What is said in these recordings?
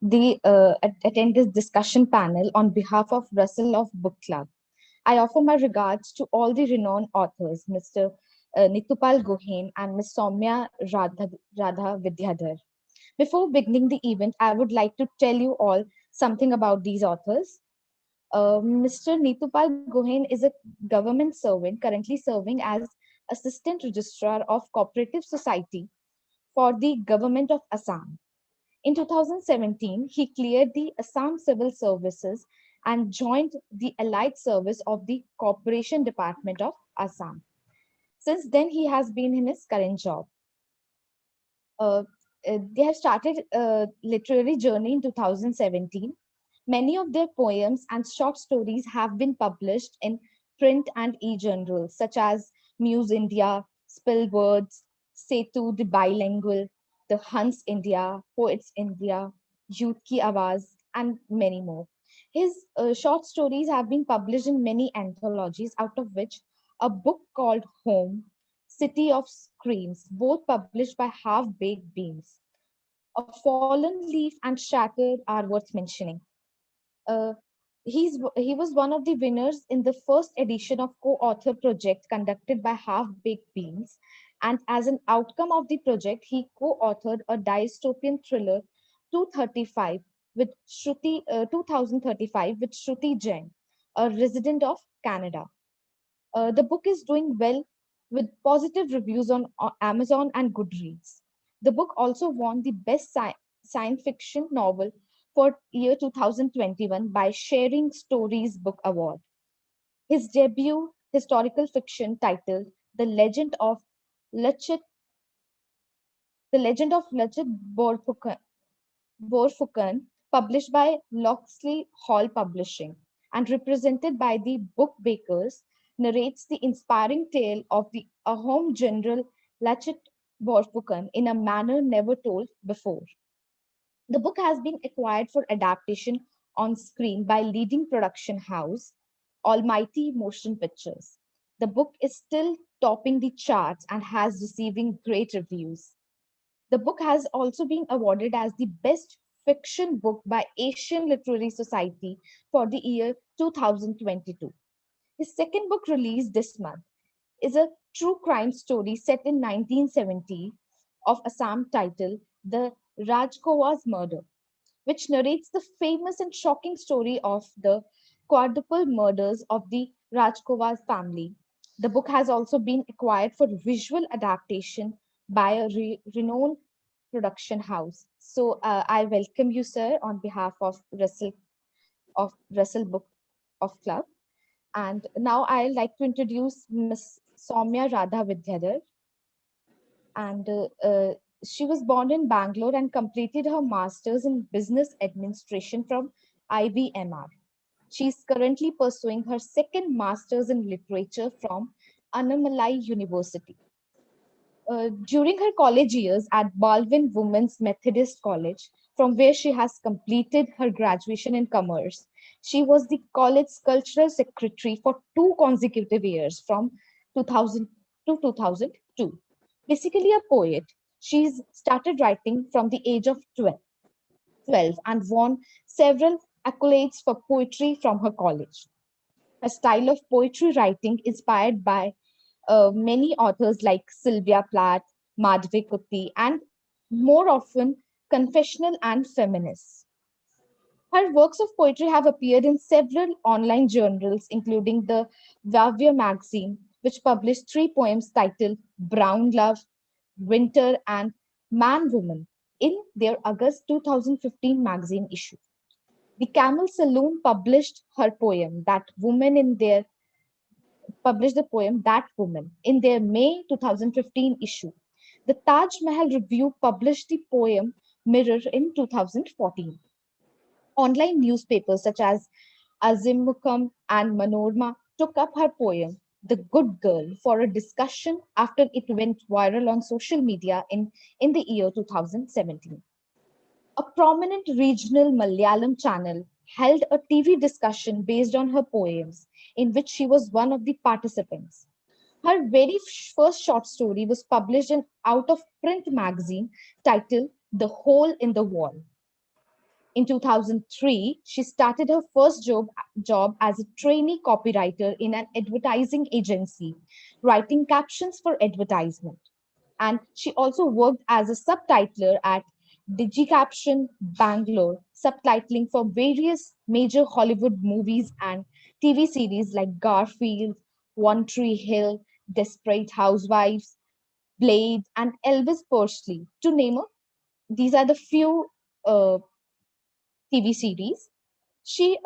attend this discussion panel on behalf of Rustle of Book Club. I offer my regards to all the renowned authors, Mr. Nitupal Gohain and Ms. Samia Radha Vidyadhar. Before beginning the event, I would like to tell you all something about these authors. Mr. Nitupal Gohain is a government servant currently serving as Assistant Registrar of Cooperative Society for the Government of Assam. In 2017, he cleared the Assam Civil Services and joined the Allied Service of the Corporation Department of Assam. Since then, he has been in his current job. Uh, they have started a literary journey in 2017. Many of their poems and short stories have been published in print and e-journals such as Muse India, Spill Words, Setu the Bilingual, The Hunts India, Poets India, Youth Ki Awaz, and many more. His short stories have been published in many anthologies, out of which a book called Home, City of Screams, both published by Half Baked Beans. A Fallen Leaf and Shattered are worth mentioning. Uh, he was one of the winners in the first edition of co-author project conducted by Half Baked Beans, and as an outcome of the project, he co-authored a dystopian thriller 235 with 2035 with Shruti Jain, a resident of Canada. The book is doing well with positive reviews on Amazon and Goodreads. The book also won the Best Science Fiction Novel for year 2021 by Sharing Stories Book Award. His debut historical fiction titled The Legend of Lachit, The Legend of Lachit Borfukan, published by Locksley Hall Publishing and represented by the book bakers, narrates the inspiring tale of the Ahom general Lachit Borfukan in a manner never told before. The book has been acquired for adaptation on screen by leading production house Almighty Motion Pictures. The book is still topping the charts and has receiving great reviews. The book has also been awarded as the best fiction book by Asian Literary Society for the year 2022. His second book, released this month, is a true crime story set in 1970 of Assam titled The Rajkowa's Murder, which narrates the famous and shocking story of the quadruple murders of the Rajkowa's family. The book has also been acquired for visual adaptation by a renowned production house. So I welcome you, sir, on behalf of Russell Book of Club. And now I'd like to introduce Ms. Samia Radha Vidyadhar. And she was born in Bangalore and completed her master's in business administration from IBMR. She is currently pursuing her second master's in literature from Annamalai University. During her college years at Baldwin Women's Methodist College, from where she has completed her graduation in commerce, she was the college's cultural secretary for 2 consecutive years from 2000 to 2002. Basically a poet, she's started writing from the age of 12 and won several accolades for poetry from her college. Her style of poetry writing inspired by many authors like Sylvia Plath, Madhvi Kutti, and more often confessional and feminist. Her works of poetry have appeared in several online journals, including the Vavya magazine, which published 3 poems titled Brown Love, Winter, and Man Woman in their August 2015 magazine issue. The Camel Saloon published the poem That Woman in their May 2015 issue. The Taj Mahal Review published the poem Mirror in 2014. Online newspapers such as Azimukam and Manorma took up her poem The Good Girl for a discussion after it went viral on social media in the year 2017. A prominent regional Malayalam channel held a TV discussion based on her poems, in which she was one of the participants. Her very first short story was published in out of print magazine titled The Hole in the Wall. In 2003, she started her first job as a trainee copywriter in an advertising agency, writing captions for advertisement. And she also worked as a subtitler at DigiCaption Bangalore, subtitling for various major Hollywood movies and TV series like Garfield, One Tree Hill, Desperate Housewives, Blade, and Elvis Presley, to name a. These are the few TV series. She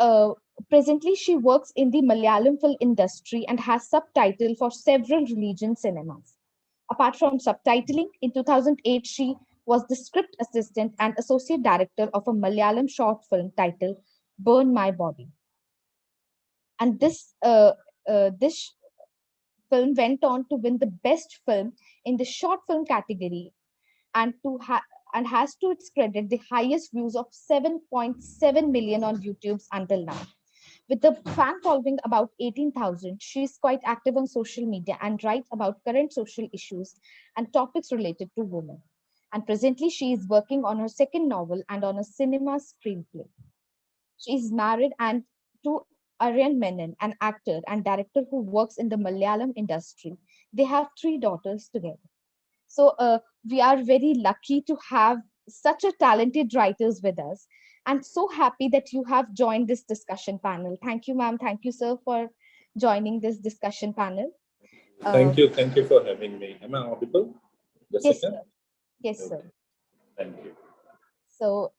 presently she works in the Malayalam film industry and has subtitled for several religion cinemas. Apart from subtitling, in 2008 she was the script assistant and associate director of a Malayalam short film titled "Burn My Body." And this film went on to win the best film in the short film category and and has to its credit the highest views of 7.7 million on YouTube until now. With a fan following about 18,000, she is quite active on social media and writes about current social issues and topics related to women. And presently, she is working on her second novel and on a cinema screenplay. She is married and to Aryan Menon, an actor and director who works in the Malayalam industry. They have three daughters together. So we are very lucky to have such a talented writers with us, and so happy that you have joined this discussion panel. Thank you, ma'am. Thank you, sir, for joining this discussion panel. Thank you for having me. Am I audible? Yes, sir. Yes, okay. Sir. Thank you. So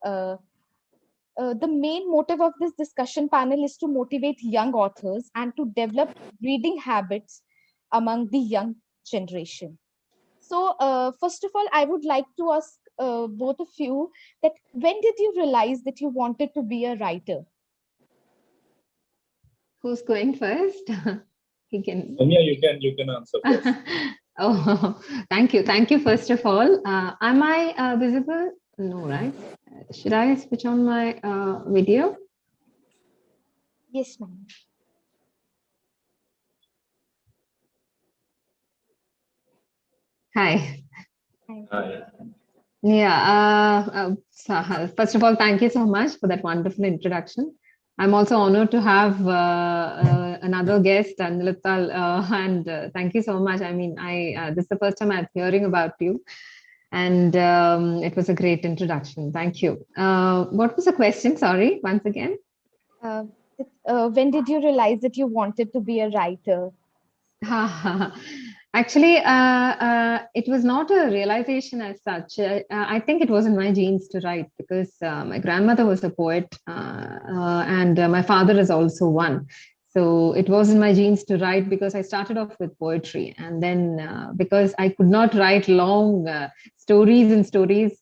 the main motive of this discussion panel is to motivate young authors and to develop reading habits among the young generation. So, first of all, I would like to ask both of you that when did you realize that you wanted to be a writer? Who's going first? He can. Samia, you can answer first. Oh, thank you. Thank you, first of all. Am I visible? No, right? Should I switch on my video? Yes, ma'am. Hi. Hi. Yeah. First of all, thank you so much for that wonderful introduction. I'm also honored to have another guest, Nilital, and thank you so much. I mean, this is the first time I'm hearing about you, and it was a great introduction. Thank you. What was the question? Sorry, once again. When did you realize that you wanted to be a writer? Actually, it was not a realization as such. I think it was in my genes to write because my grandmother was a poet and my father is also one. So it was in my genes to write because I started off with poetry. And then because I could not write long stories and stories,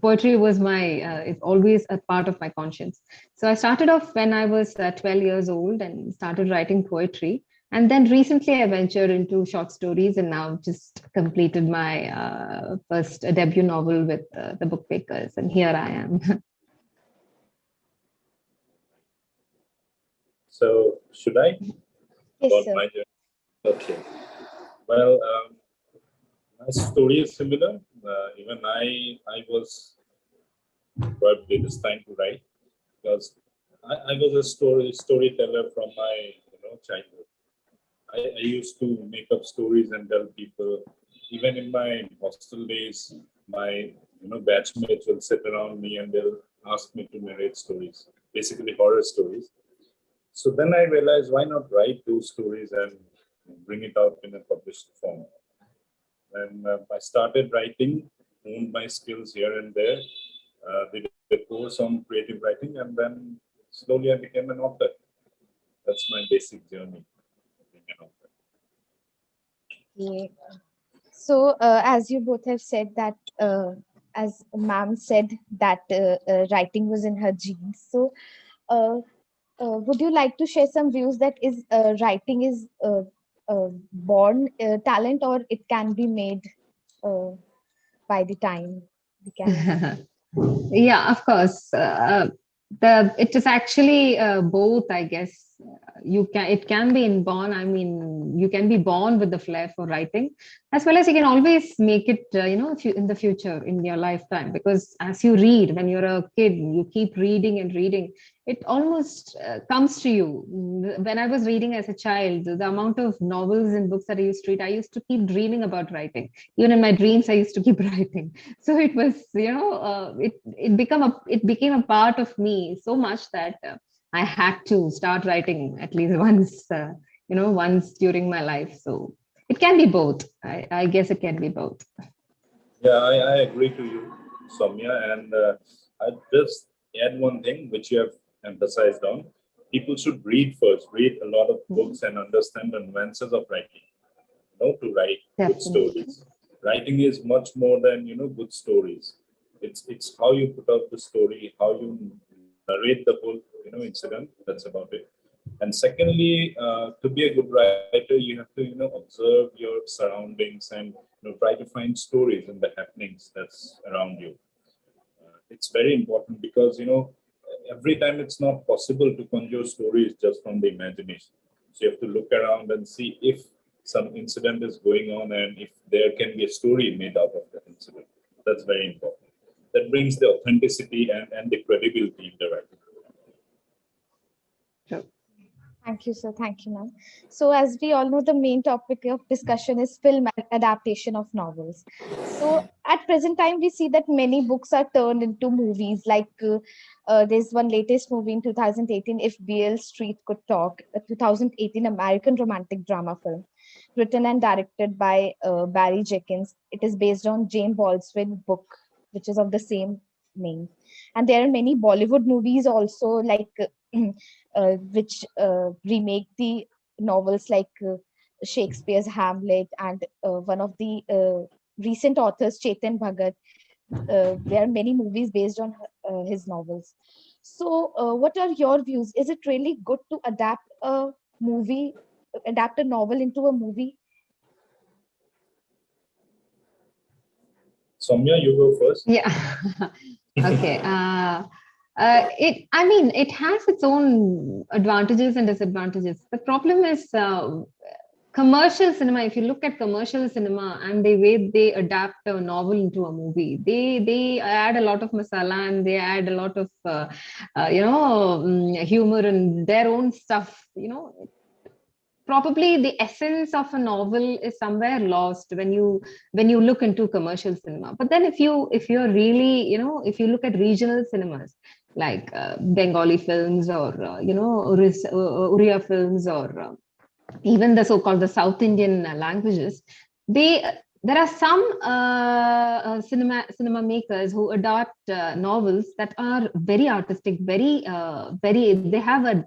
poetry was it's always a part of my conscience. So I started off when I was 12 years old and started writing poetry. And then recently I ventured into short stories and now just completed my first debut novel with the Bookmakers. And here I am. So should I? Yes, sir. Okay. Well, my story is similar. Even I was probably this time to write because I was a storyteller from my childhood. I used to make up stories and tell people. Even in my hostel days, my batchmates will sit around me and they'll ask me to narrate stories, basically horror stories. So then I realized, why not write those stories and bring it out in a published form? And I started writing, honed my skills here and there, did a course on creative writing, and then slowly I became an author. That's my basic journey. Yeah. So, as you both have said that, as ma'am said that writing was in her genes. So, would you like to share some views that is writing is born talent or it can be made by the time we can? Yeah, of course. It is actually both, I guess. it can be inborn. I mean, you can be born with the flair for writing, as well as you can always make it, if you, in the future in your lifetime. Because as you read, when you're a kid, you keep reading and reading. It almost comes to you. When I was reading as a child, the amount of novels and books that I used to read, I used to keep dreaming about writing. Even in my dreams, I used to keep writing. So it was, it became a part of me so much that I had to start writing at least once, once during my life. So it can be both. I guess it can be both. Yeah, I agree to you, Samya. And I just add one thing which you have emphasized on. People should read first, read a lot of books and understand the nuances of writing, to write good Definitely. stories. Writing is much more than, good stories. It's how you put out the story, how you narrate the whole, incident. That's about it. And secondly, to be a good writer, you have to, observe your surroundings and try to find stories in the happenings that's around you. It's very important because every time it's not possible to conjure stories just from the imagination. So you have to look around and see if some incident is going on and if there can be a story made out of that incident. That's very important. That brings the authenticity and the credibility in the writing. True. Thank you, sir. Thank you, ma'am. So, as we all know, the main topic of discussion is film adaptation of novels. So, at present time, we see that many books are turned into movies. Like there's one latest movie in 2018, If BL Street Could Talk, a 2018 American romantic drama film, written and directed by Barry Jenkins. It is based on Jane Baldwin book, which is of the same name. And there are many Bollywood movies also, like which remake the novels like Shakespeare's Hamlet, and one of the recent authors, Chetan Bhagat. There are many movies based on his novels. So, what are your views? Is it really good to movie, adapt a novel into a movie? Soumya, you go first. Yeah. Okay. It has its own advantages and disadvantages. The problem is commercial cinema. If you look at commercial cinema and the way they adapt a novel into a movie, they add a lot of masala and they add a lot of humor and their own stuff. Probably the essence of a novel is somewhere lost when you look into commercial cinema. But then if you're really, if you look at regional cinemas like Bengali films or Uriya films or even the so-called the South Indian languages, they there are some cinema makers who adapt novels that are very artistic, very they have a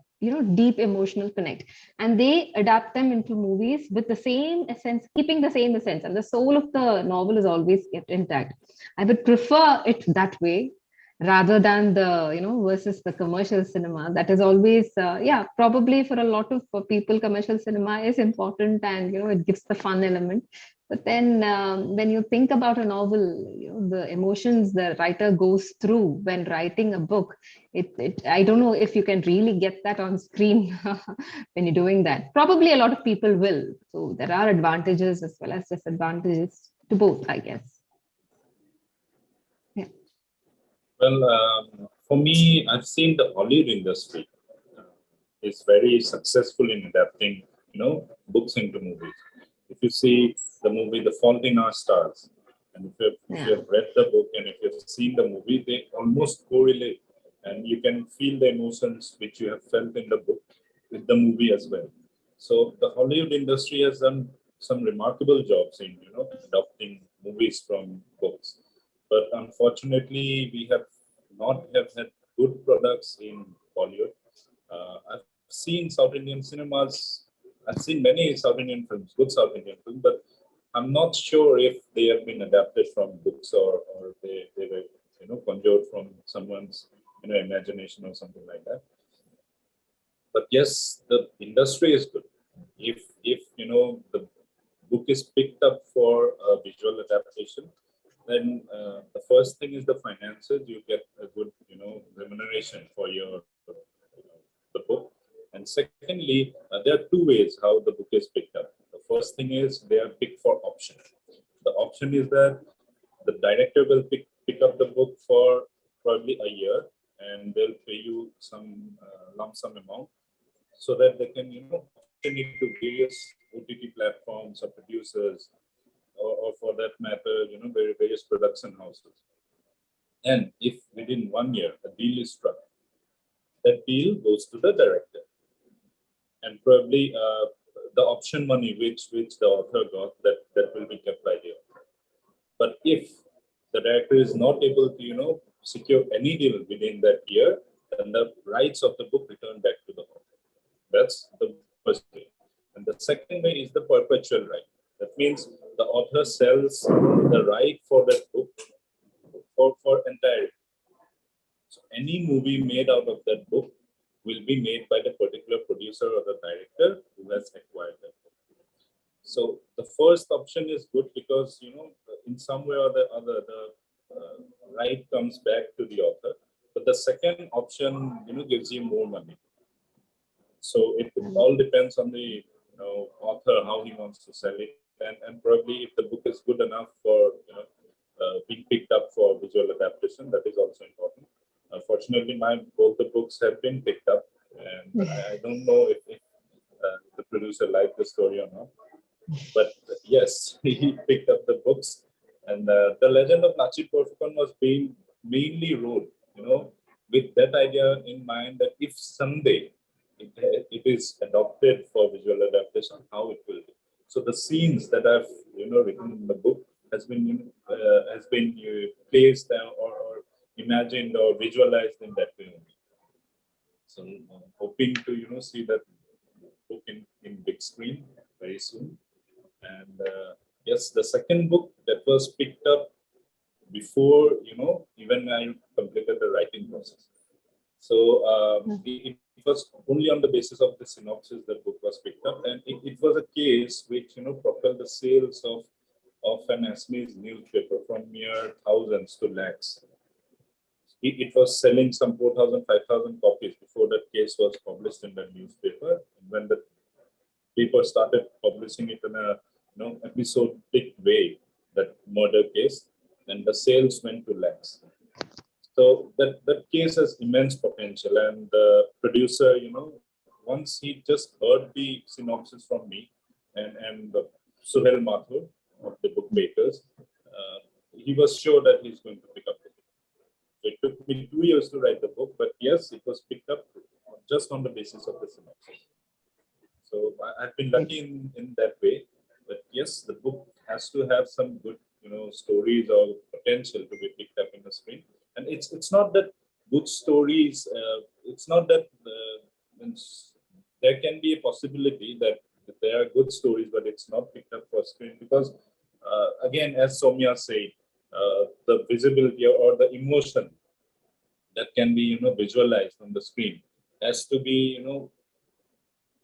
deep emotional connect, and they adapt them into movies with the same essence, keeping the same essence, and the soul of the novel is always kept intact. I would prefer it that way rather than the versus the commercial cinema that is always probably for a lot of people commercial cinema is important, and it gives the fun element. But then when you think about a novel, the emotions the writer goes through when writing a book, it I don't know if you can really get that on screen when you're doing that. Probably a lot of people will. So there are advantages as well as disadvantages to both, I guess. Well, for me, I've seen the Hollywood industry is very successful in adapting, books into movies. If you see the movie The Fault in Our Stars, and if you have read the book and if you've seen the movie, they almost correlate, and you can feel the emotions which you have felt in the book with the movie as well. So the Hollywood industry has done some remarkable jobs in, adopting movies from books. But unfortunately, we have not have had good products in Bollywood. I've seen South Indian cinemas. I've seen many South Indian films, good South Indian films, but I'm not sure if they have been adapted from books or they were conjured from someone's imagination or something like that. But yes, the industry is good. If the book is picked up for a visual adaptation, then the first thing is the finances. You get a good remuneration for your the book, and secondly secondly, there are two ways how the book is picked up. The first thing is they are picked for option. The option is that the director will pick up the book for probably a year, and they'll pay you some lump sum amount so that they can, option it to various OTT platforms or producers, or for that matter, various production houses. And if within 1 year a deal is struck, that deal goes to the director, and probably the option money which the author got, that will be kept by the author. But if the director is not able to, secure any deal within that year, then the rights of the book return back to the author. That's the first way. And the second way is the perpetual right. That means the author sells the right for that book for entire. So any movie made out of that book will be made by the particular producer or the director who has acquired that book. So the first option is good because, in some way or the other, the right comes back to the author. But the second option, gives you more money. So it all depends on the author, how he wants to sell it, and probably if the book is good enough for being picked up for visual adaptation, that is also important. Unfortunately, both the books have been picked up, and I don't know if the producer liked the story or not. But yes, he picked up the books, and the Legend of Lachit Borphukan was being mainly wrote, with that idea in mind that if someday it is adopted for visual adaptation, how it will be. So the scenes that I've written in the book has been placed or imagined or visualized in that way only. So hoping to see that book in big screen very soon. And yes, the second book that was picked up before even I completed the writing process. So it was only on the basis of the synopsis that book was picked up, and it was a case which propelled the sales of an Assamese newspaper from mere thousands to lakhs. It was selling some 4,000, 5,000 copies before that case was published in the newspaper. When the paper started publishing it in a episodic way, that murder case, and the sales went to lakhs. So that case has immense potential, and the producer, once he just heard the synopsis from me and Suhail Mathur of the book makers, he was sure that he's going to pick up the book. So it took me 2 years to write the book, but yes, it was picked up just on the basis of the synopsis. So I've been lucky in that way. But yes, the book has to have some good, stories or potential to be picked up in the screen. And it's not that good stories. It's not that there can be a possibility that there are good stories, but it's not picked up for screen because, again, as Samia said, the visibility or the emotion that can be, visualized on the screen has to be,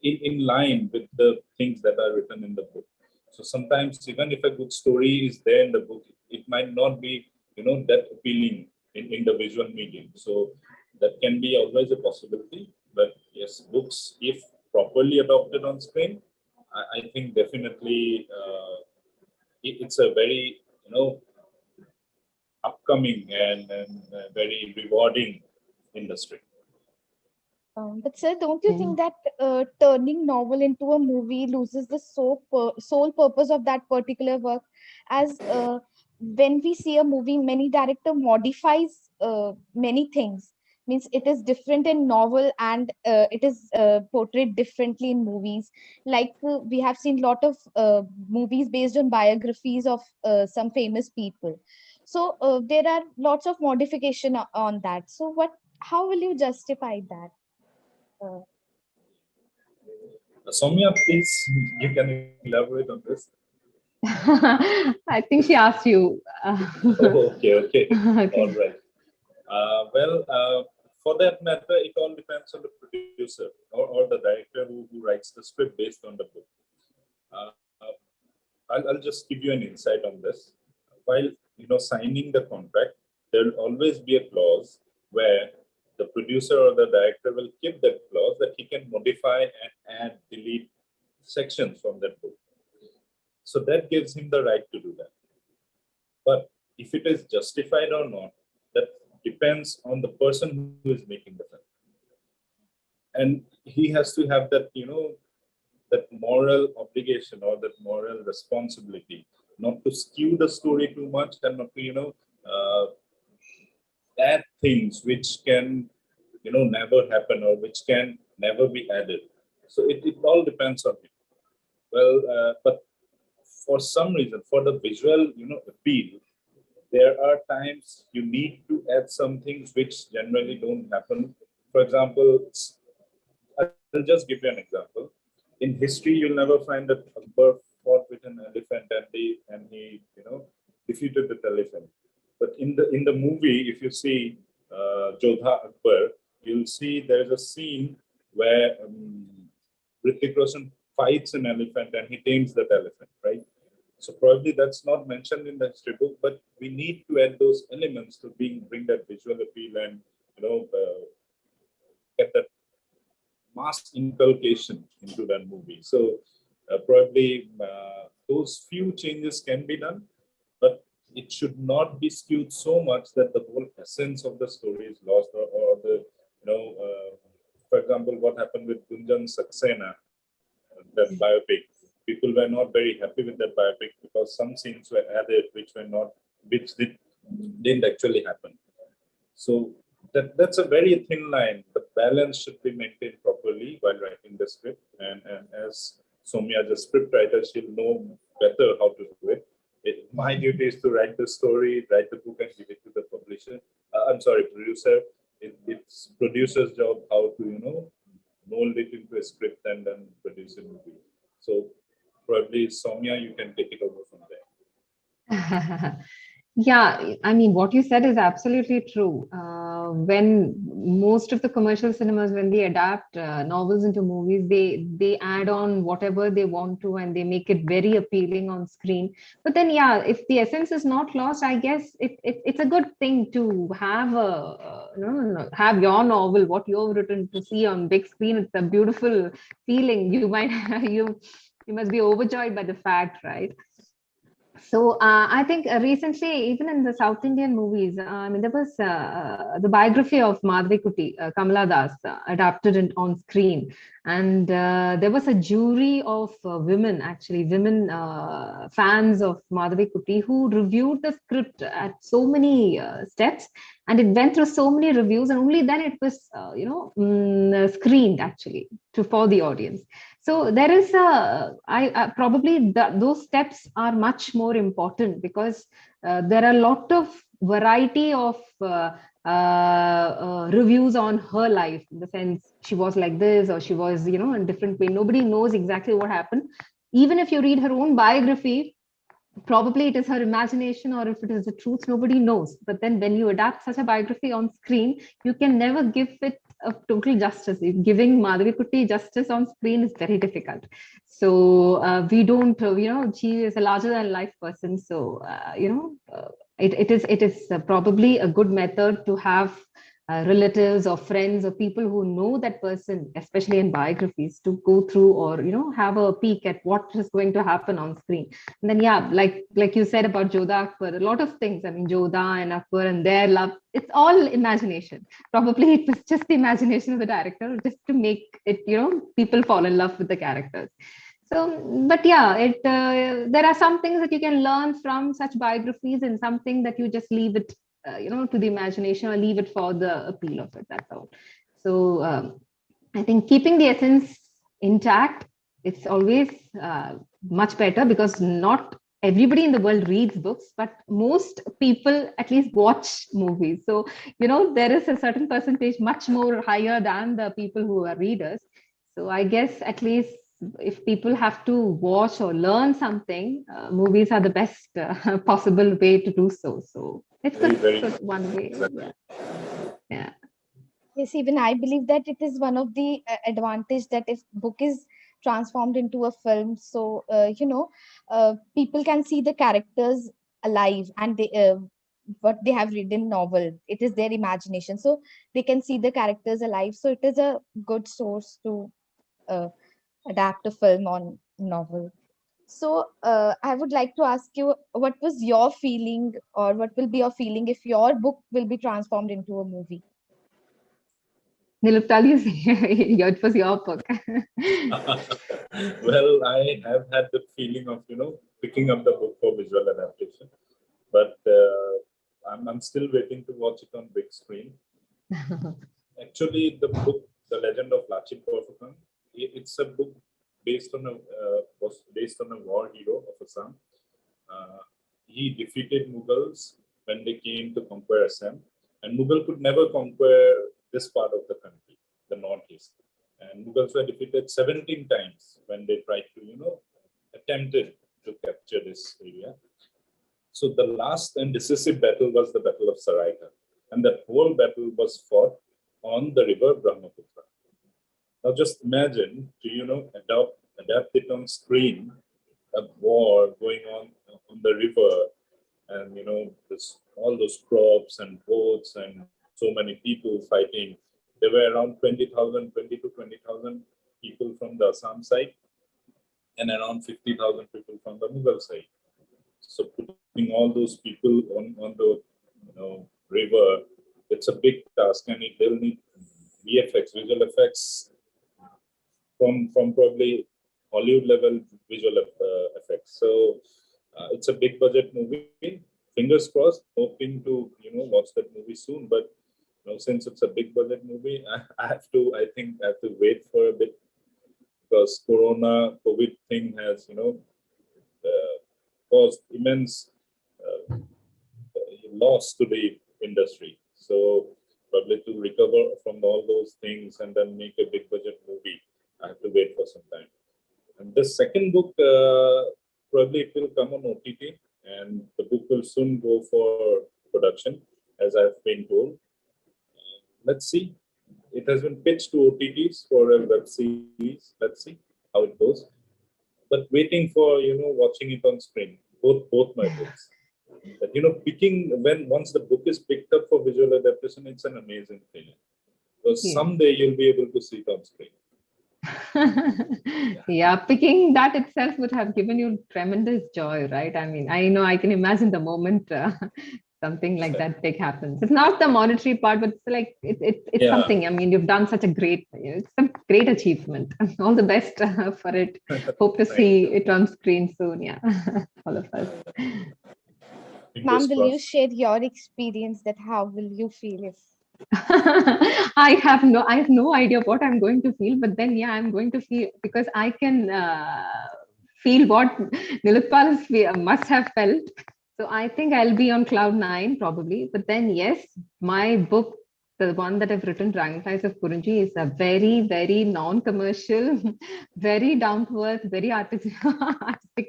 in line with the things that are written in the book. So sometimes even if a good story is there in the book, it might not be, that appealing in the visual medium. So that can be always a possibility. But yes, books, if properly adopted on screen, I think definitely it's a very, upcoming and very rewarding industry. But sir, don't you think that turning novel into a movie loses the sole purpose of that particular work? As when we see a movie, many director modifies many things. Means it is different in novel and it is portrayed differently in movies. Like we have seen lot of movies based on biographies of some famous people. So there are lots of modification on that. So how will you justify that? Soumya, please, you can elaborate on this. I think she asked you. Okay. Okay. All right. For that matter, it all depends on the producer or the director who writes the script based on the book. Uh, I'll just give you an insight on this. While signing the contract, there will always be a clause where the producer or the director will keep that clause that he can modify and add, delete sections from that book. So that gives him the right to do that. But if it is justified or not, that depends on the person who is making the film. And he has to have that, that moral obligation or that moral responsibility not to skew the story too much and not to, add things which can, never happen or which can never be added. So it all depends on him. Well, but for some reason, for the visual, appeal, there are times you need to add some things which generally don't happen. For example, I'll just give you an example. In history, you'll never find that Akbar fought with an elephant and he defeated the elephant. But in the movie, if you see Jodha Akbar, you'll see there's a scene where Hrithik Roshan fights an elephant and he tames that elephant, right? So probably that's not mentioned in the history book, but we need to add those elements to bring that visual appeal and get that mass inculcation into that movie. So probably those few changes can be done, but it should not be skewed so much that the whole essence of the story is lost, or the for example, what happened with Gunjan Saxena, that biopic. People were not very happy with that biopic because some scenes were added which didn't actually happen. So that's a very thin line. The balance should be maintained properly while writing the script. And as Samia, the script writer, she'll know better how to do it. My duty is to write the story, write the book, and give it to the publisher. Producer. It's producer's job how to mold it into a script and then produce a movie. So probably Samia, you can take it over from there. Yeah, I mean, what you said is absolutely true. When most of the commercial cinemas, when they adapt novels into movies, they add on whatever they want to, and they make it very appealing on screen. But then, yeah, if the essence is not lost, I guess it's a good thing to have have your novel, what you've written, to see on big screen. It's a beautiful feeling. You might you must be overjoyed by the fact, right? So I think recently, even in the South Indian movies, I mean, there was the biography of Madhvi Kuti, Kamala Das, adapted on screen. And there was a jury of women fans of Madhvi Kuti, who reviewed the script at so many steps. And it went through so many reviews, and only then it was, screened actually for the audience. So there is probably those steps are much more important, because there are a lot of variety of reviews on her life, in the sense she was like this or she was, in a different way. Nobody knows exactly what happened. Even if you read her own biography, probably it is her imagination, or if it is the truth, nobody knows. But then when you adapt such a biography on screen, you can never give it a total justice. Giving Madhvi Kuti justice on screen is very difficult. So we don't, she is a larger than life person. So, it is probably a good method to have relatives or friends or people who know that person, especially in biographies, to go through, or have a peek at what is going to happen on screen. And then, yeah, like you said about Jodha Akbar, a lot of things. I mean, Jodha and Akbar and their love, it's all imagination. Probably it was just the imagination of the director, just to make it, people fall in love with the characters. So, but yeah, there are some things that you can learn from such biographies, and something that you just leave it, to the imagination, or leave it for the appeal of it. That's all. So I think keeping the essence intact, it's always much better, because not everybody in the world reads books, but most people at least watch movies. So, there is a certain percentage much more higher than the people who are readers. So I guess at least if people have to watch or learn something, movies are the best possible way to do so. So it's good one way. Yeah. Yes, even I believe that it is one of the advantage, that if book is transformed into a film, so people can see the characters alive, and what they have written novel. It is their imagination, so they can see the characters alive. So it is a good source to uh, adapt a film on novel. So I would like to ask you, what was your feeling, or what will be your feeling if your book will be transformed into a movie? Niluptal, you say it was your book. Well, I have had the feeling of, picking up the book for visual adaptation, but I'm still waiting to watch it on big screen. Actually, the book, The Legend of Lachit Borphukan, it's a book was based on a war hero of Assam. Uh, he defeated Mughals when they came to conquer Assam, and Mughal could never conquer this part of the country, the northeast. And Mughals were defeated 17 times when they tried to, attempted to capture this area. So the last and decisive battle was the Battle of Saraika, and that whole battle was fought on the river Brahmaputra. Now just imagine to adapt it on screen, a war going on the river, and this all those crops and boats and so many people fighting. There were around 20 to 20,000 people from the Assam side and around 50,000 people from the Mughal side. So putting all those people on the river, it's a big task, and they'll need VFX, visual effects from probably Hollywood level visual effects. So it's a big budget movie. Fingers crossed. Hoping to watch that movie soon. But since it's a big budget movie, I think I have to wait for a bit, because COVID thing has caused immense loss to the industry. So probably to recover from all those things and then make a big budget movie, I have to wait for some time. And the second book, probably it will come on OTT, and the book will soon go for production, as I've been told. Let's see. It has been pitched to OTTs for a web series. Let's see how it goes. But waiting for watching it on screen. Both my books. But picking once the book is picked up for visual adaptation, it's an amazing feeling. Because someday you'll be able to see it on screen. Yeah, picking that itself would have given you tremendous joy, right? I mean, I know I can imagine the moment something like that big happens. It's not the monetary part, but it's like it's something. I mean, you've done such a it's a great achievement. All the best for it. Hope to see it on screen soon. Yeah, all of us. Ma'am, will you share your experience, that how will you feel if I have no idea what I'm going to feel, but then I'm going to feel, because I can feel what Nilutpal must have felt. So I think I'll be on cloud 9 probably. But then yes, my book, the one that I've written, Dragonflies of Kurunji, is a very, very non-commercial, very down-to-earth, very artistic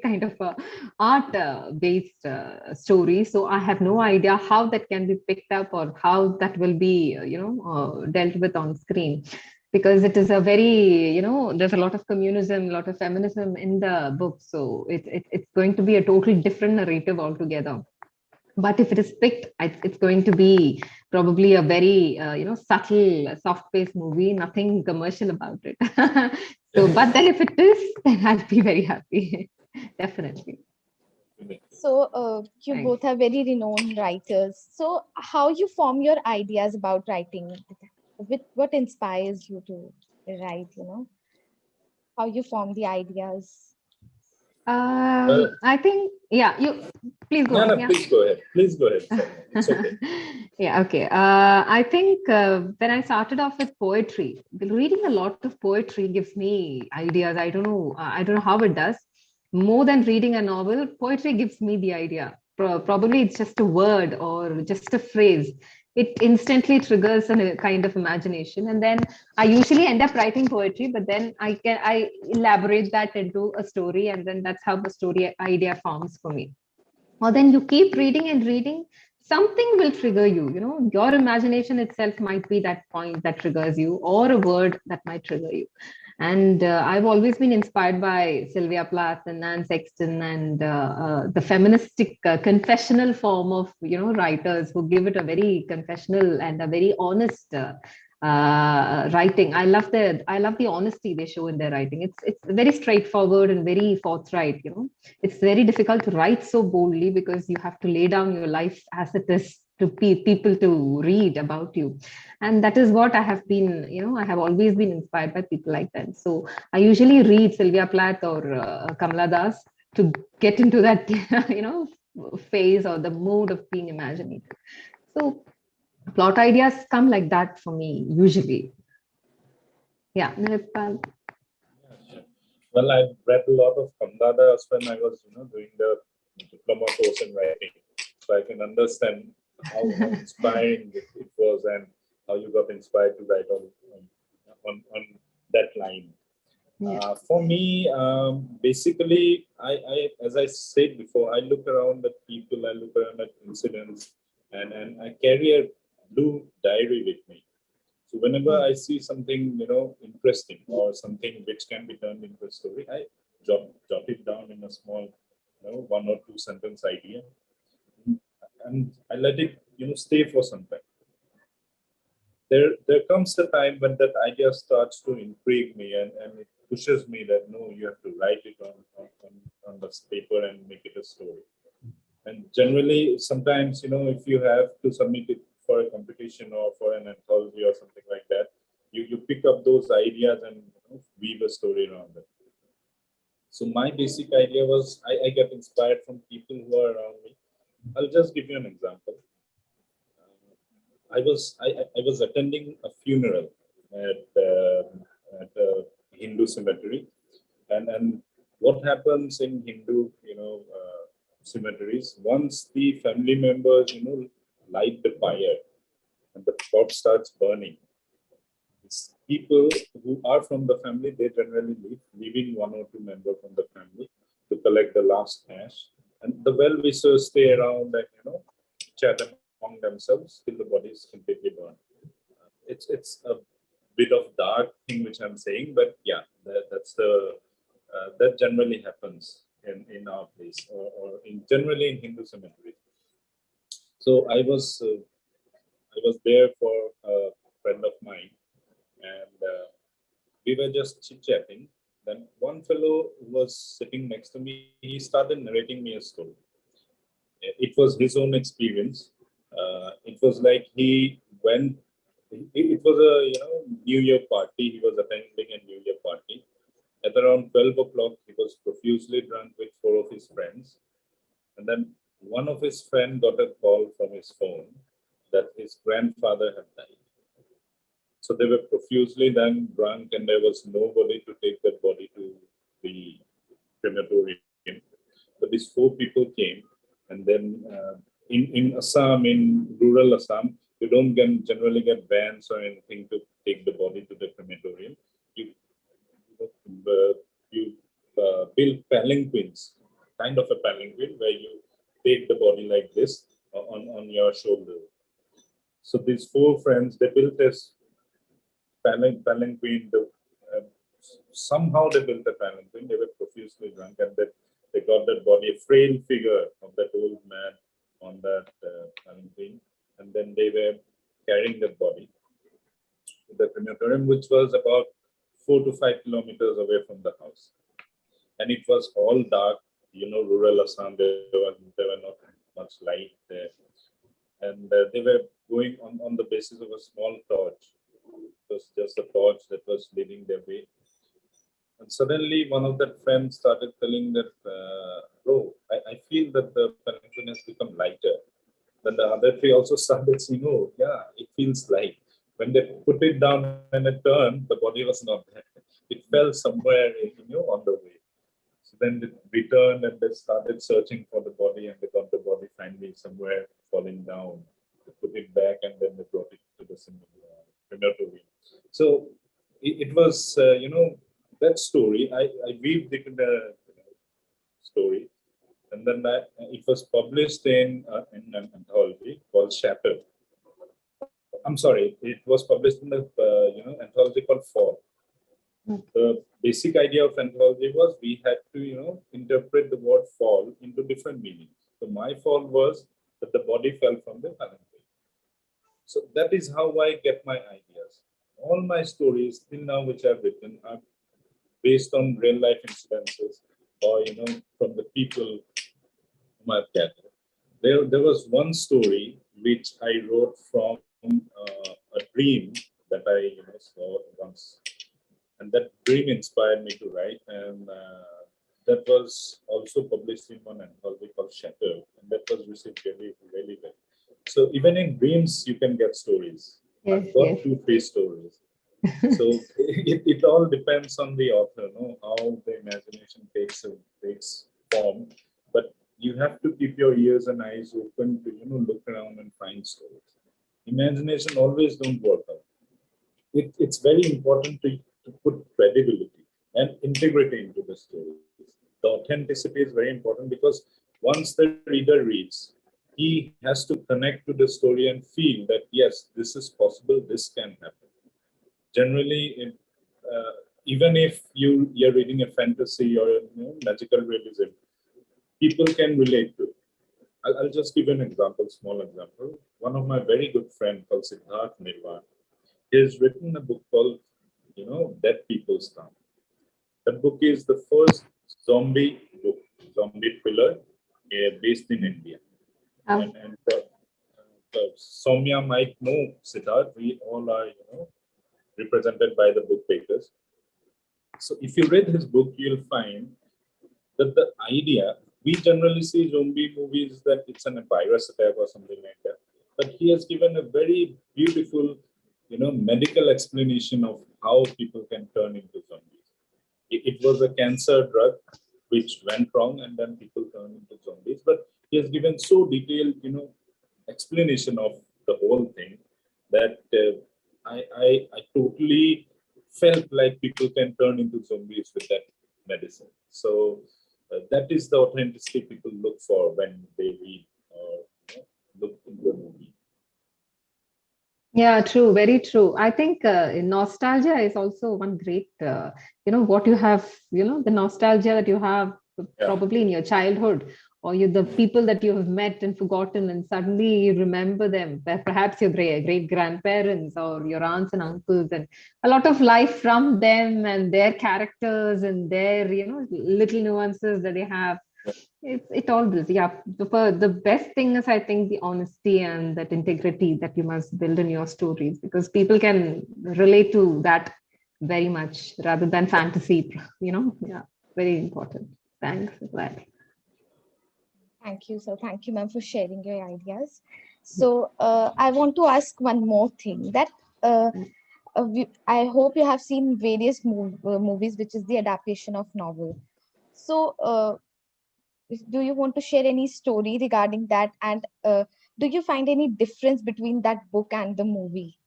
kind of art-based story. So I have no idea how that can be picked up or how that will be, dealt with on screen. Because it is a very, there's a lot of communism, a lot of feminism in the book. So it's going to be a totally different narrative altogether. But if it is picked, it's going to be probably a very, subtle, soft-paced movie, nothing commercial about it. So, but then if it is, then I'll be very happy. Definitely. So you both are very renowned writers. So how you form your ideas about writing? What inspires you to write? How you form the ideas? I think, you please go on. Please go ahead. Please go ahead. It's okay. Okay. I think when I started off with poetry, reading a lot of poetry gives me ideas. I don't know how it does. More than reading a novel, poetry gives me the idea. Probably it's just a word or just a phrase. It instantly triggers a kind of imagination, and then I usually end up writing poetry, but then I elaborate that into a story, and then that's how the story idea forms for me. Or then you keep reading and reading, something will trigger you. You know, your imagination itself might be that point that triggers you, or a word that might trigger you. And I've always been inspired by Sylvia Plath and Nan Sexton, and the feministic confessional form of, you know, writers who give it a very confessional and a very honest writing. I love the honesty they show in their writing. It's very straightforward and very forthright. You know, it's very difficult to write so boldly because you have to lay down your life as it is to people to read about you. And that is what I have been, you know, I have always been inspired by people like that. So I usually read Sylvia Plath or Kamala Das to get into that you know, phase or the mood of being imaginative. So plot ideas come like that for me usually. Yeah, Niripal. Yeah, sure. Well, I've read a lot of Kamdadas when I was, doing the diploma course in writing, so I can understand how inspiring it was and how you got inspired to write on that line. Yeah. For me, basically, I, as I said before, I look around at people, I look around at incidents, and I carry a blue diary with me. So whenever I see something, interesting or something which can be turned into a story, I jot it down in a small, one or two sentence idea, and I let it, stay for some time. There comes a time when that idea starts to intrigue me, and it pushes me that no, you have to write it on the paper and make it a story. And generally, sometimes, if you have to submit it for a competition or for an anthology or something like that, you pick up those ideas and weave a story around it. So my basic idea was I get inspired from people who are around me. I'll just give you an example. I was attending a funeral at a Hindu cemetery, and what happens in Hindu cemeteries, once the family members light the fire and the pot starts burning, it's people who are from the family, they generally leaving one or two members from the family to collect the last ash, and the well-wishers stay around and chat among themselves till the body is completely burned. It's a bit of dark thing which I'm saying, but yeah, that's the that generally happens in our place, or in generally in Hindu cemeteries. So I was there for a friend of mine, and we were just chit chatting. Then one fellow who was sitting next to me, he started narrating me a story. It was his own experience. It was like he went. It was a New Year party. He was attending a New Year party. At around 12 o'clock, he was profusely drunk with four of his friends, and then one of his friends got a call from his phone that his grandfather had died. So they were profusely then drunk, and there was nobody to take that body to the crematorium. So these four people came, and then in Assam, in rural Assam, you don't generally get vans or anything to take the body to the crematorium. You build palanquins, kind of a palanquin where you take the body like this on your shoulder. So these four friends, they built this palanquin. Somehow they built a palanquin. They were profusely drunk, and they got that body, a frail figure of that old man on that palanquin, and then they were carrying that body to the crematorium, which was about 4 to 5 kilometers away from the house. And it was all dark, rural Assam. There were not much light there, and they were going on the basis of a small torch. It was just a torch that was leading their way. And suddenly, one of their friends started telling that, bro, I feel that the palanquin has become lighter. Then the other three also started saying, oh, yeah, it feels light. When they put it down and it turned, the body was not there. It fell somewhere, on the way. So then they returned and they started searching for the body, and they got the body finally somewhere falling down. They put it back, and then they brought it to the crematorium. So it was, that story. I weaved it in the story. and then it was published in an anthology called Chapter. I'm sorry, it was published in the anthology called Fall. The basic idea of anthology was we had to interpret the word fall into different meanings. So my fall was that the body fell from the palanquin. So that is how I get my ideas. All my stories till now which I've written are based on real life incidences or from the people whom I've gathered. There was one story which I wrote from a dream that I saw once, and that dream inspired me to write. And that was also published in one anthology called Shatter, and that was received really, really well. So even in dreams, you can get stories. Yes, I've got yes. 2-3 stories. So it all depends on the author, how the imagination takes form. But you have to keep your ears and eyes open to look around and find stories. Imagination always don't work out. It's very important to put credibility and integrity into the stories. The authenticity is very important because once the reader reads, he has to connect to the story and feel that yes, this is possible, this can happen. Generally, even if you're reading a fantasy or magical realism, people can relate to it. I'll just give an example, small example. One of my very good friend called Siddharth Nirvan, he has written a book called, Dead People's Town. That book is the first zombie book, zombie thriller based in India. Oh. And Samia might know Siddharth. We all are, represented by the book makers. So if you read his book, you'll find that the idea, we generally see zombie movies that it's an virus attack or something like that. But he has given a very beautiful, medical explanation of how people can turn into zombies. It was a cancer drug which went wrong and then people turned into zombies. But he has given so detailed, explanation of the whole thing that I totally felt like people can turn into zombies with that medicine. So that is the authenticity people look for when they read or look into a movie. Yeah, true, very true. I think nostalgia is also one great, what you have, the nostalgia that you have probably in your childhood, or the people that you have met and forgotten, and suddenly you remember them, perhaps your great grandparents or your aunts and uncles, and a lot of life from them and their characters and their, little nuances that they have. It all does, yeah. The best thing is, I think, the honesty and that integrity that you must build in your stories, because people can relate to that very much rather than fantasy, Yeah, very important. Thanks for that. Thank you. So thank you, ma'am, for sharing your ideas. So I want to ask one more thing that I hope you have seen various movies, which is the adaptation of novel. So do you want to share any story regarding that? And do you find any difference between that book and the movie?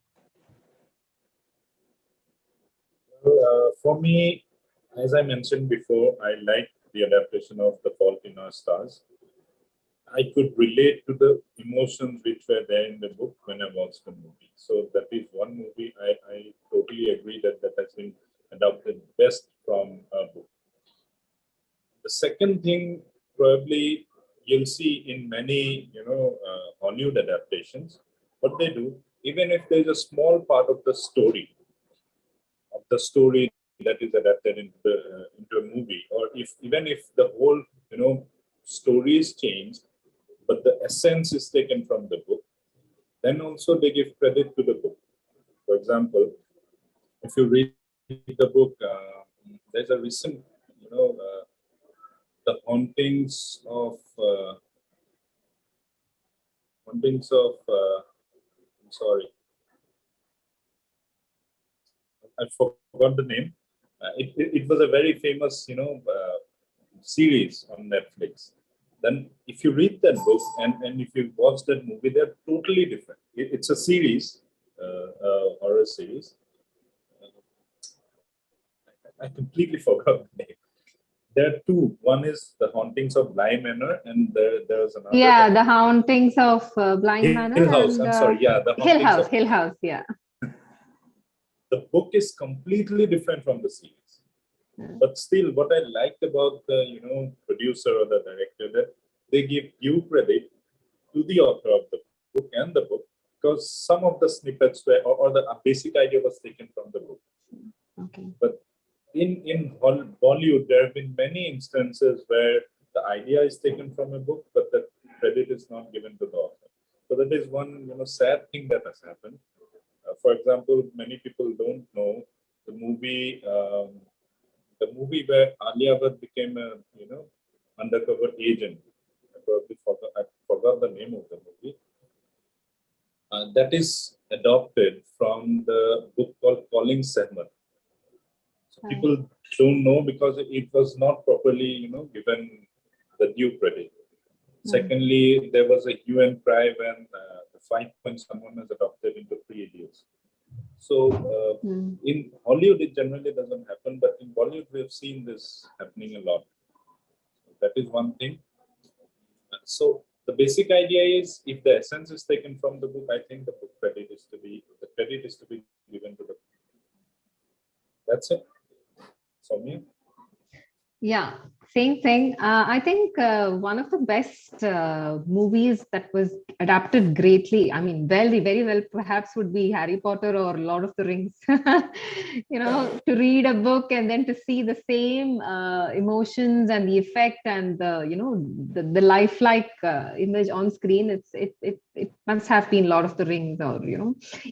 For me, as I mentioned before, I like the adaptation of The Fault in Our Stars. I could relate to the emotions which were there in the book when I watched the movie. So that is one movie I totally agree that has been adapted best from a book. The second thing, probably you'll see in many, Hollywood adaptations, what they do, even if there's a small part of the story that is adapted into a movie, or even if the whole, story is changed, but the essence is taken from the book, then also they give credit to the book. For example, if you read the book, there's a recent, the hauntings of. I'm sorry, I forgot the name. It was a very famous, series on Netflix. Then, if you read that book and if you watch that movie, they're totally different. It's a series, horror series. I completely forgot the name. There are two. One is The Hauntings of Bly Manor, and there's another. Yeah, The Hauntings of Blind Manor. Hill House. I'm sorry. Yeah, The Hauntings of Hill House. Yeah. The book is completely different from the series, but still, what I liked about the producer or the director, that they give due credit to the author of the book and the book, because some of the snippets were, or the basic idea was taken from the book. Okay. But in Bollywood, there have been many instances where the idea is taken from a book, but the credit is not given to the author. So that is one sad thing that has happened. For example, many people don't know the movie where Alia Bhatt became a undercover agent. I forgot the name of the movie. That is adopted from the book called Calling Sehmat. So people don't know because it was not properly, given the due credit. Secondly, there was a hue and cry when the 5 Point Someone was adopted into Three Idiots. So in Hollywood, it generally doesn't happen, but in Bollywood, we have seen this happening a lot. So that is one thing. So the basic idea is, if the essence is taken from the book, I think the credit is to be given to the book. That's it. Samia? Yeah, same thing. I think one of the best movies that was adapted greatly, I mean, very, very well, perhaps would be Harry Potter or Lord of the Rings. To read a book and then to see the same emotions and the effect and the lifelike image on screen, it must have been Lord of the Rings, or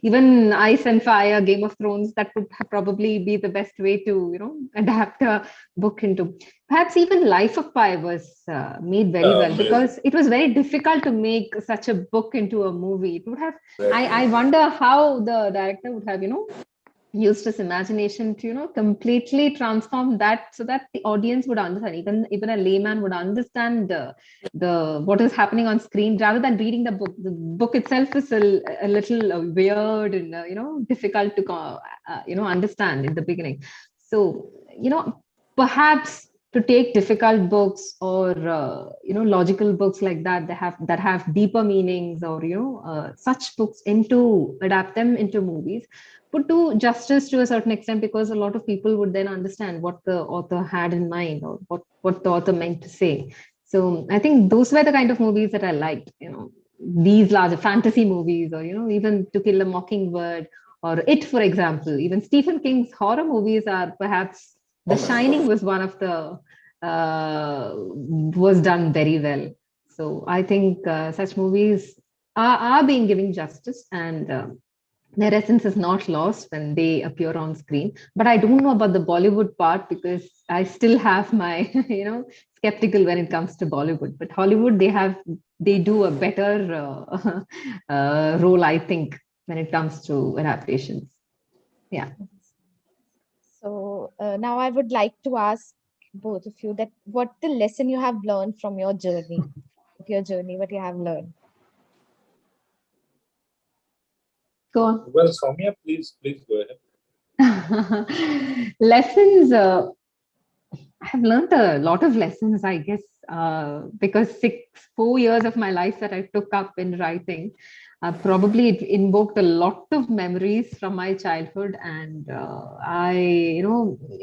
even Ice and Fire, Game of Thrones. That would probably be the best way to adapt a book into. Perhaps even Life of Pi was made very well, because it was very difficult to make such a book into a movie. It would have. I wonder how the director would have used his imagination to completely transform that, so that the audience would understand, even a layman would understand the what is happening on screen, rather than reading the book. The book itself is a little weird and difficult to understand in the beginning. So perhaps to take difficult books or logical books like that have deeper meanings, or such books, adapt them into movies, would do justice to a certain extent, because a lot of people would then understand what the author had in mind, or what the author meant to say. So I think those were the kind of movies that I liked, these larger fantasy movies, or even To Kill a Mockingbird, or It, for example. Even Stephen King's horror movies are perhaps, The Shining was one of the was done very well. So I think such movies are being given justice, and their essence is not lost when they appear on screen. But I don't know about the Bollywood part, because I still have my skeptical when it comes to Bollywood. But Hollywood, they do a better role, I think, when it comes to adaptations. Yeah. So now I would like to ask both of you that what the lesson you have learned from your journey, what you have learned. Go on. Well, Samia, please go ahead. Lessons. I have learned a lot of lessons, I guess, because 4 years of my life that I took up in writing, probably it invoked a lot of memories from my childhood. And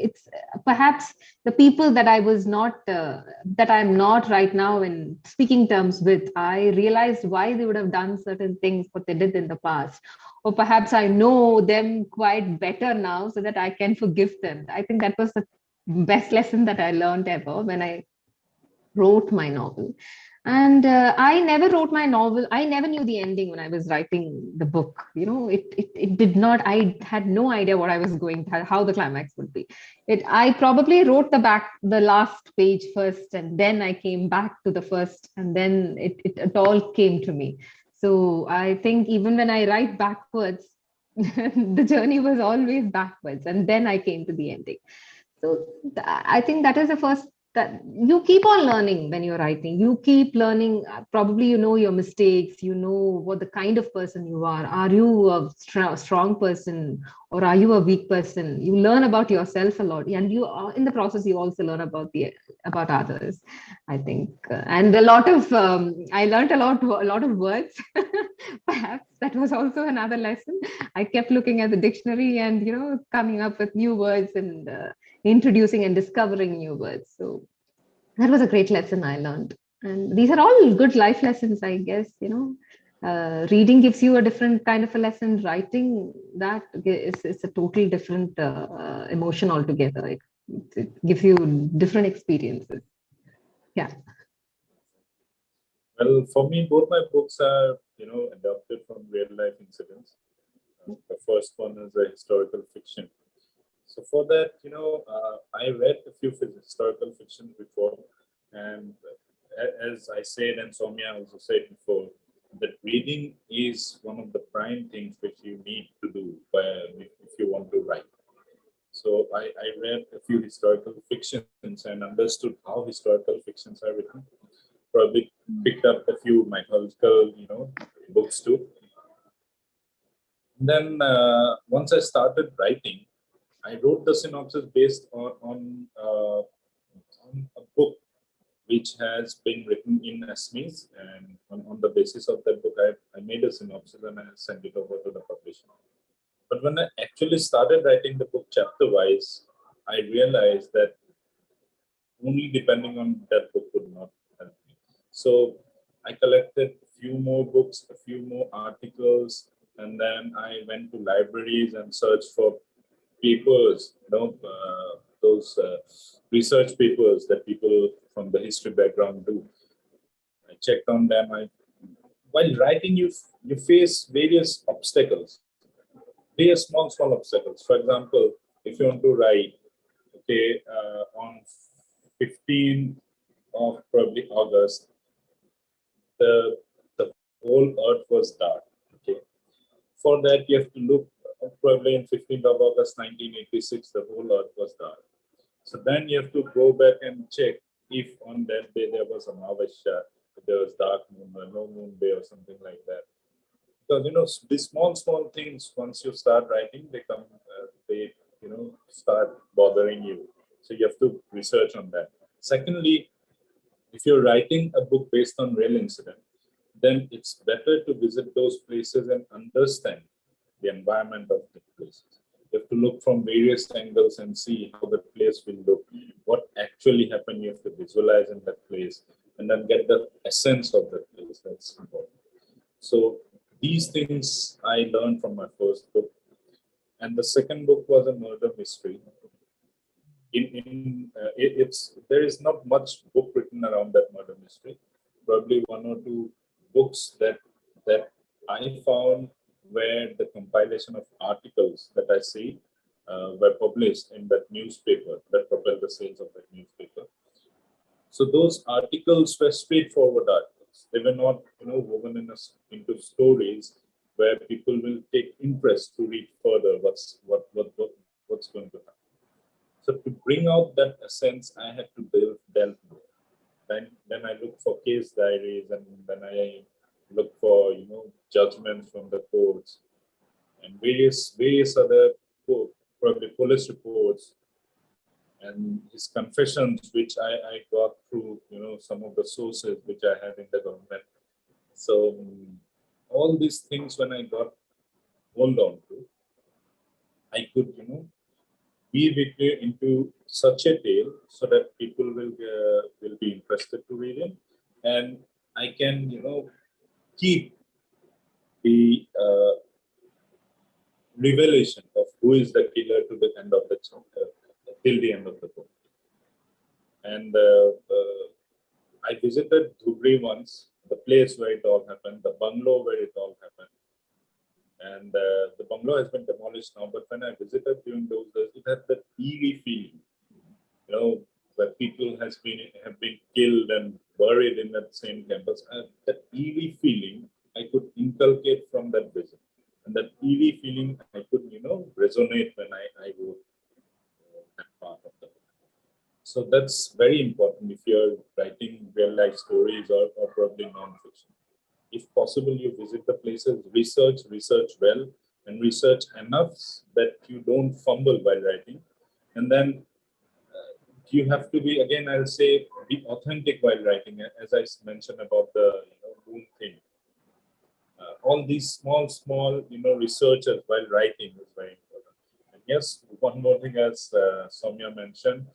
it's perhaps the people that I was not, that I'm not right now in speaking terms with, I realized why they would have done certain things, what they did in the past. Or perhaps I know them quite better now, so that I can forgive them. I think that was the best lesson that I learned ever when I wrote my novel. And I never wrote my novel. I never knew the ending when I was writing the book. It did not, I had no idea what I was going to, how the climax would be. I probably wrote the last page first, and then I came back to the first, and then it all came to me. So I think even when I write backwards, the journey was always backwards, and then I came to the ending. So I think that is the first that you keep on learning when you're writing. You keep learning. Probably you know your mistakes. You know what the kind of person you are. Are you a strong person, or are you a weak person? You learn about yourself a lot, and you are, in the process you also learn about others. I think, and a lot of I learned a lot of words. Perhaps that was also another lesson. I kept looking at the dictionary and coming up with new words and introducing and discovering new words. So that was a great lesson I learned. And these are all good life lessons, I guess. Reading gives you a different kind of a lesson. Writing, that is a totally different emotion altogether. It gives you different experiences. Yeah. Well, for me, both my books are, adapted from real life incidents. The first one is a historical fiction. So for that, I read a few historical fiction before, and as I said, and Samia also said before, that reading is one of the prime things which you need to do if you want to write. So I read a few historical fictions and understood how historical fictions are written. Probably picked up a few mythological, books too. Then once I started writing, I wrote the synopsis based on a book which has been written in Assamese, and on the basis of that book, I made a synopsis and I sent it over to the publisher. But when I actually started writing the book chapter wise, I realized that only depending on that book would not help me. So I collected a few more books, a few more articles, and then I went to libraries and searched for papers, those research papers that people from the history background do. I checked on them. While writing, you face various obstacles, various small obstacles. For example, if you want to write, okay, on 15th of probably August, the whole earth was dark. Okay, for that you have to look probably in 15th of August 1986, the whole earth was dark. So then you have to go back and check if on that day there was a Amavasya, there was dark moon or no moon day or something like that. Because these small things, once you start writing, they come, they start bothering you. So you have to research on that. Secondly, if you're writing a book based on real incident, then it's better to visit those places and understand the environment of the places. You have to look from various angles and see how the place will look, what actually happened. You have to visualize in that place and then get the essence of that place. That's important. So these things I learned from my first book. And the second book was a murder mystery. There is not much book written around that murder mystery. Probably one or two books that I found where the compilation of articles that I see were published in that newspaper that propelled the sales of that newspaper. So those articles were straightforward articles. They were not, woven into stories where people will take interest to read further what's going to happen. So to bring out that essence, I had to delve more. Then I look for case diaries, and then I look for judgments from the courts and various other probably police reports and his confessions, which I got through some of the sources which I had in the government. So all these things, when I got hold on to, I could weave it into such a tale so that people will be interested to read it, and I can keep the revelation of who is the killer to the end of the chapter, till the end of the book. And I visited Dhubri once, the place where it all happened, the bungalow where it all happened. And the bungalow has been demolished now, but when I visited during those days, it had that eerie feeling, where people have been killed and buried in that same campus. And that eerie feeling I could inculcate from that visit. And that eerie feeling I could, resonate when I wrote that part of the book. So that's very important if you're writing real life stories or probably non-fiction. If possible, you visit the places, research well, and research enough that you don't fumble while writing. And then you have to be, again, I'll say, be authentic while writing, as I mentioned about the boom thing. All these small, researchers while writing is very important. And yes, one more thing, as Samia mentioned,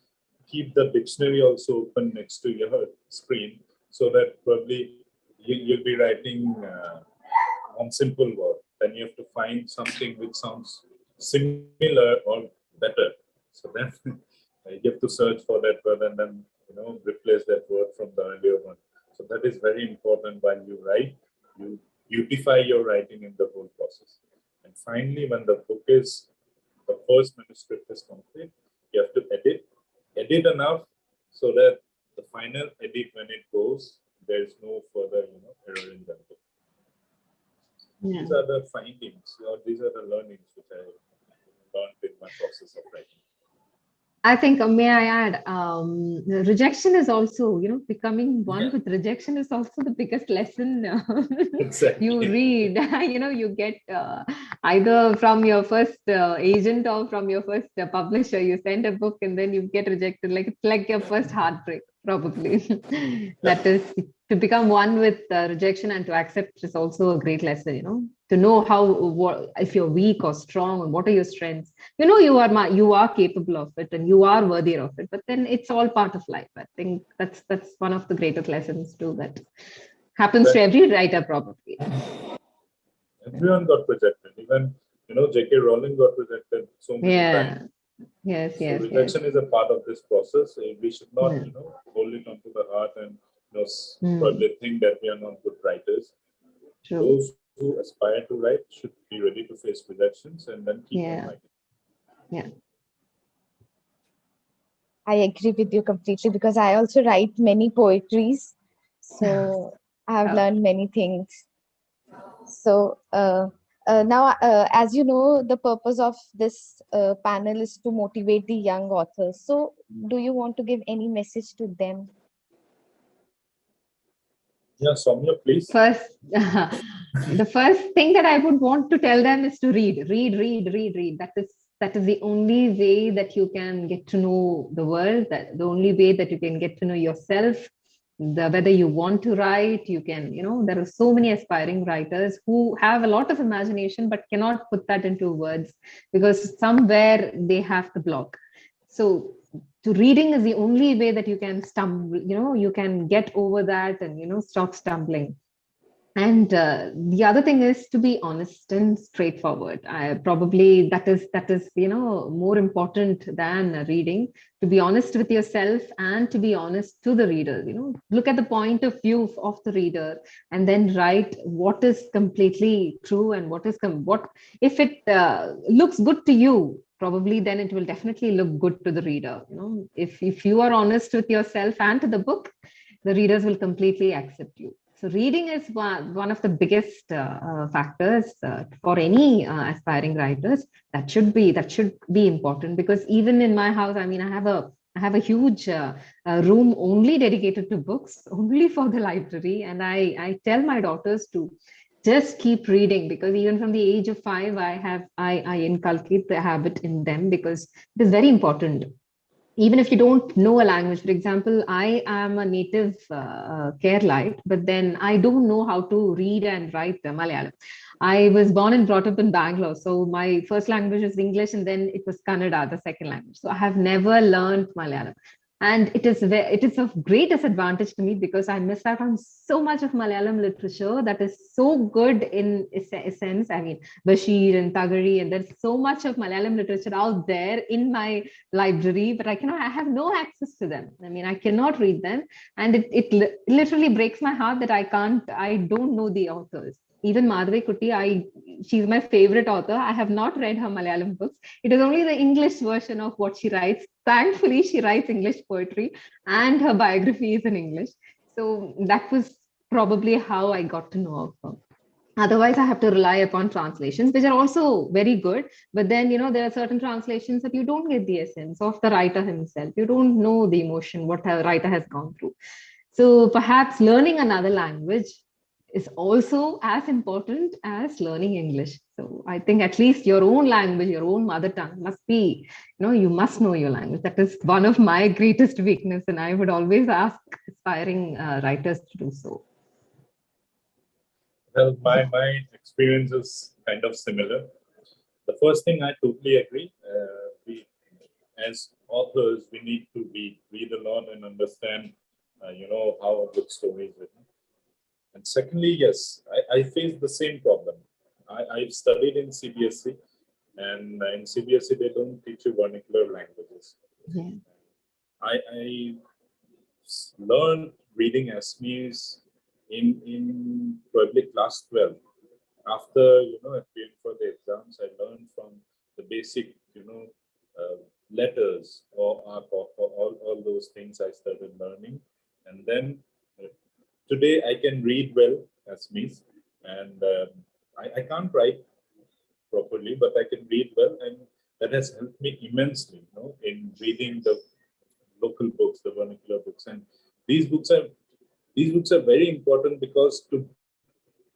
keep the dictionary also open next to your screen so that probably you'll be writing one simple word. Then you have to find something which sounds similar or better. So then you have to search for that word and then replace that word from the earlier one. So that is very important while you write. You beautify your writing in the whole process. And finally, when the first manuscript is complete, you have to edit enough so that the final edit, when it goes, there's no further error in the book. Yeah. These are the findings, or these are the learnings which I learned in my process of writing. I think, may I add, rejection is also, becoming one with rejection is also the biggest lesson Exactly. you read. You get either from your first agent or from your first publisher. You send a book and then you get rejected. Like it's like your first heartbreak, probably. That is, to become one with rejection and to accept is also a great lesson. To know if you're weak or strong and what are your strengths. You are capable of it and you are worthy of it, but then it's all part of life. I think that's one of the greatest lessons too that happens to every writer probably. Everyone got rejected. Even J.K. Rowling got rejected so many times. Yes. Rejection is a part of this process. We should not hold it onto the heart and probably think that we are not good writers. True. Those who aspire to write should be ready to face rejections and then keep on writing. Yeah. I agree with you completely because I also write many poetries. So I have learned many things. So now, as you know, the purpose of this panel is to motivate the young authors. So do you want to give any message to them? Yeah, Samia, please. First, the first thing that I would want to tell them is to read. That is the only way that you can get to know the world. That the only way that you can get to know yourself. Whether you want to write, you can. There are so many aspiring writers who have a lot of imagination but cannot put that into words because somewhere they have the block. So to reading is the only way that you can stumble, you can get over that and stop stumbling. And the other thing is to be honest and straightforward. Probably that is more important than reading. To be honest with yourself and to be honest to the reader. Look at the point of view of the reader and then write what is completely true and what if it looks good to you. Probably then it will definitely look good to the reader. If you are honest with yourself and to the book, the readers will completely accept you. So reading is one of the biggest factors for any aspiring writers. That should be important because even in my house, I have a huge room only dedicated to books, only for the library, and I tell my daughters to just keep reading because even from the age of 5, I inculcate the habit in them because it is very important. Even if you don't know a language, for example, I am a native Keralite, but then I don't know how to read and write Malayalam. I was born and brought up in Bangalore. So my first language was English and then it was Kannada, the second language. So I have never learned Malayalam. And it is of great disadvantage to me because I miss out on so much of Malayalam literature that is so good in a sense. Bashir and Tagari, and there's so much of Malayalam literature out there in my library, but I have no access to them. I cannot read them. And it literally breaks my heart that I don't know the authors. Even Madhavi Kutti, she's my favorite author. I have not read her Malayalam books. It is only the English version of what she writes. Thankfully, she writes English poetry and her biography is in English. So that was probably how I got to know of her. Otherwise, I have to rely upon translations, which are also very good. But then, there are certain translations that you don't get the essence of the writer himself. You don't know the emotion, what a writer has gone through. So perhaps learning another language is also as important as learning English. So I think at least your own language, your own mother tongue must be, you must know your language. That is one of my greatest weakness, and I would always ask aspiring writers to do so. Well, my experience is kind of similar. The first thing I totally agree. We, as authors, we need to read a lot and understand, how a good story is written. And secondly, yes, I face the same problem. I've studied in CBSE, and in CBSE they don't teach you vernacular languages. Yeah. I learned reading Assamese in probably class 12. After appearing for the exams, I learned from the basic letters or all those things I started learning, and then today I can read well Assamese, and I can't write properly, but I can read well, and that has helped me immensely, in reading the local books, the vernacular books, and these books are these books are very important because to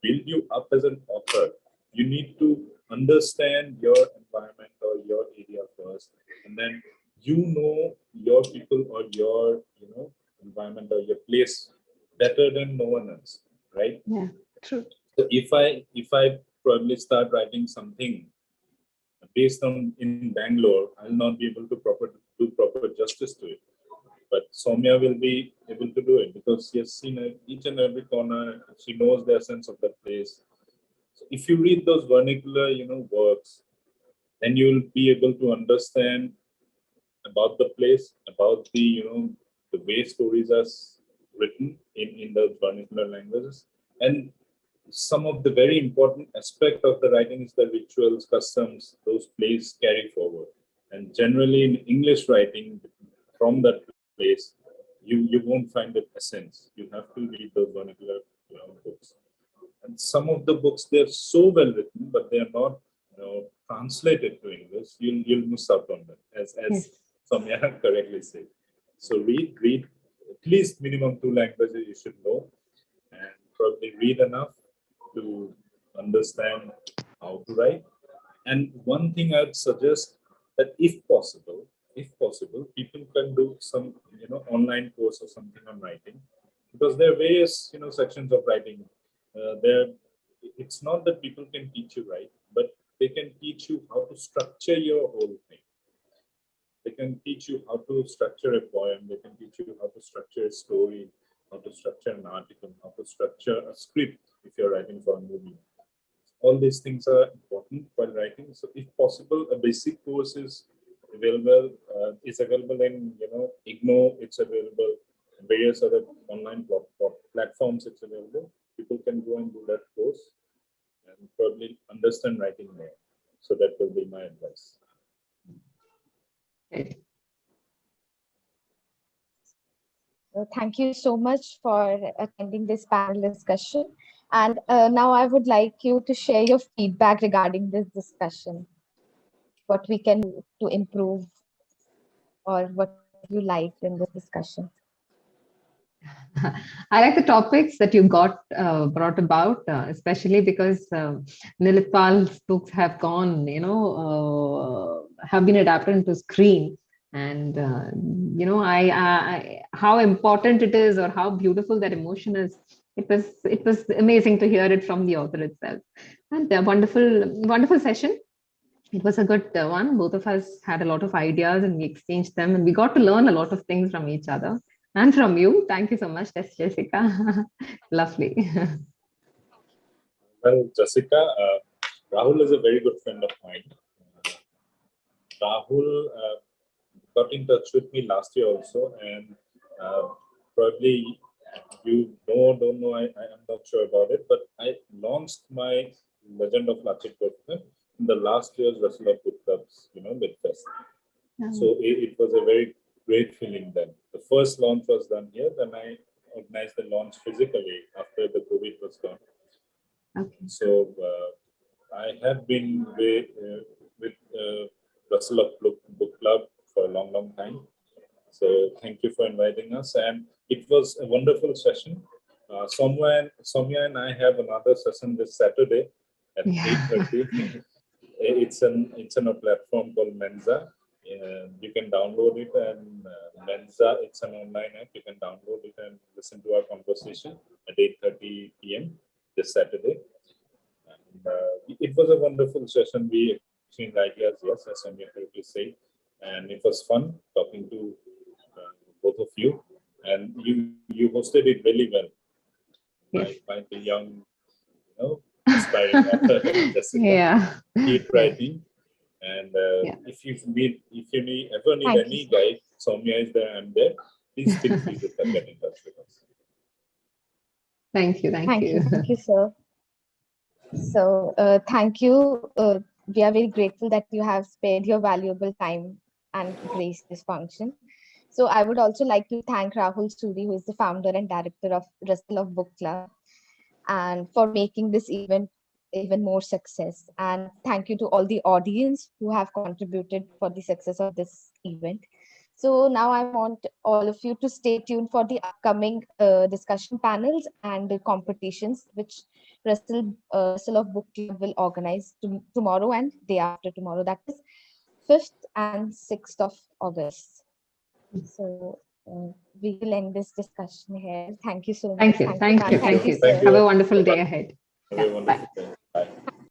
build you up as an author, you need to understand your environment or your area first, and then your people or your environment or your place better than no one else, right? Yeah, true. So if I probably start writing something based on in Bangalore, I'll not be able to do proper justice to it. But Soumya will be able to do it because she has seen each and every corner. She knows the essence of that place. So if you read those vernacular, works, then you will be able to understand about the place, about the way stories are written in the vernacular languages, and some of the very important aspect of the writing is the rituals, customs, those plays carry forward. And generally in English writing, from that place, you won't find the essence. You have to read those vernacular books. And some of the books, they're so well written, but they are not translated to English. You'll miss out on them, as Yes. Samya correctly said. So read at least minimum 2 languages you should know, and probably read enough to understand how to write. And one thing I'd suggest that if possible, people can do some online course or something on writing, because there are various sections of writing. There, it's not that people can teach you right, but they can teach you how to structure your whole thing. They can teach you how to structure a poem. They can teach you how to structure a story, how to structure an article, how to structure a script if you're writing for a movie. All these things are important while writing. So, if possible, a basic course is available. Is available in IGNO. It's available in various other online platforms. It's available. People can go and do that course and probably understand writing more. So that will be my advice. Right. Thank you so much for attending this panel discussion. And now I would like you to share your feedback regarding this discussion, what we can do to improve or what you liked in this discussion. I like the topics that you got brought about, especially because Nilipal's books have gone, have been adapted into screen. And, how important it is or how beautiful that emotion is. It was amazing to hear it from the author itself. And a wonderful session. It was a good one. Both of us had a lot of ideas and we exchanged them, and we got to learn a lot of things from each other and from you. Thank you so much, Jessica. Lovely. Well, Jessica, Rahul is a very good friend of mine. Rahul got in touch with me last year also, and probably you don't know, I'm not sure about it, but I launched my Legend of Lachit Gopinath in the last year's Rustle of Book Club's, LitFest. So it was a very great feeling then. The first launch was done here, then I organized the launch physically after the COVID was gone. Okay. So I have been with Rustle of Book Club for a long, long time. So thank you for inviting us, and it was a wonderful session. Samia and I have another session this Saturday at Yeah. 8:30. It's on a platform called Mensa. You can download it, and Mensa, it's an online app. You can download it and listen to our conversation at 8:30 p.m. this Saturday. And it was a wonderful session. We exchanged ideas, yes, as Samia correctly said, and it was fun talking to both of you. And you hosted it really well. Yes. By the young, aspiring author Jessica. Yeah. Keep writing. And if you ever need Thank any you. guide, Soumya is there, I'm there. Please feel free to get in touch with us. Thank you. Thank you, sir. So, thank you. We are very grateful that you have spared your valuable time and graced this function. So, I would also like to thank Rahul Suri, who is the founder and director of Rustle of Book Club, and for making this event even more success. And thank you to all the audience who have contributed for the success of this event. So now I want all of you to stay tuned for the upcoming discussion panels and the competitions, which Rustle of Book Club will organize tomorrow and day after tomorrow. That is 5th and 6th of August. So we will end this discussion here. Thank you so much. Thank you. Thank you. Thank you. Sir. Have a wonderful day ahead. Have a wonderful Bye. day.